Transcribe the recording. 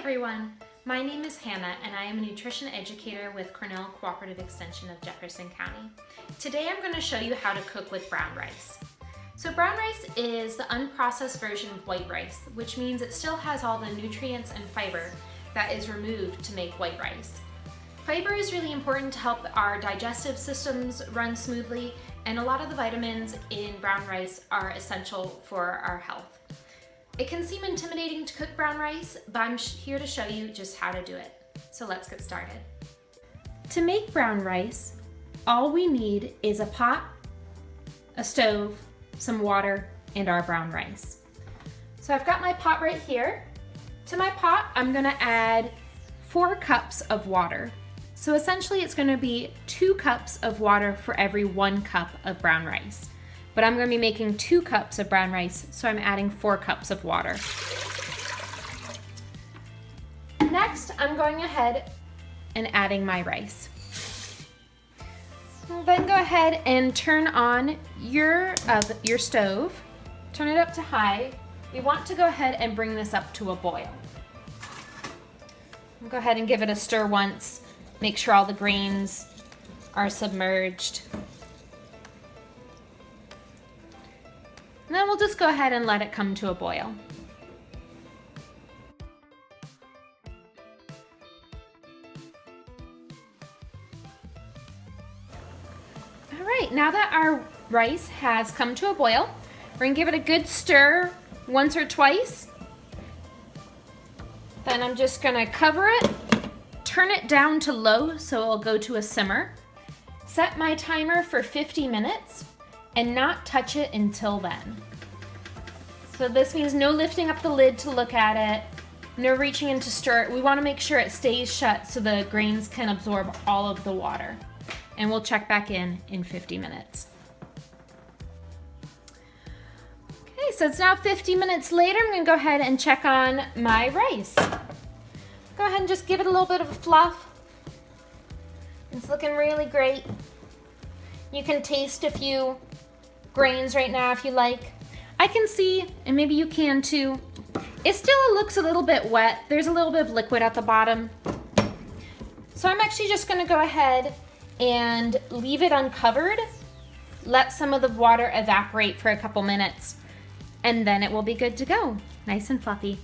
everyone, my name is Hannah and I am a nutrition educator with Cornell Cooperative Extension of Jefferson County. Today I'm going to show you how to cook with brown rice. So brown rice is the unprocessed version of white rice, which means it still has all the nutrients and fiber that is removed to make white rice. Fiber is really important to help our digestive systems run smoothly, and a lot of the vitamins in brown rice are essential for our health. It can seem intimidating to cook brown rice, but I'm here to show you just how to do it. So let's get started. To make brown rice, all we need is a pot, a stove, some water, and our brown rice. So I've got my pot right here. To my pot, I'm gonna add 4 cups of water. So essentially it's gonna be 2 cups of water for every 1 cup of brown rice. But I'm gonna be making 2 cups of brown rice, so I'm adding 4 cups of water. Next, I'm going ahead and adding my rice. Then go ahead and turn on your stove. Turn it up to high. We want to go ahead and bring this up to a boil. Go ahead and give it a stir once. Make sure all the grains are submerged. And then we'll just go ahead and let it come to a boil. All right, now that our rice has come to a boil, we're gonna give it a good stir once or twice. Then I'm just gonna cover it, turn it down to low so it'll go to a simmer. Set my timer for 50 minutes. And not touch it until then. So this means no lifting up the lid to look at it, no reaching in to stir it. We want to make sure it stays shut so the grains can absorb all of the water. And we'll check back in 50 minutes. Okay, so it's now 50 minutes later. I'm going to go ahead and check on my rice. Go ahead and just give it a little bit of a fluff. It's looking really great. You can taste a few grains right now if you like. I can see, and maybe you can too, it still looks a little bit wet. There's a little bit of liquid at the bottom. So I'm actually just gonna go ahead and leave it uncovered, let some of the water evaporate for a couple minutes, and then it will be good to go. Nice and fluffy.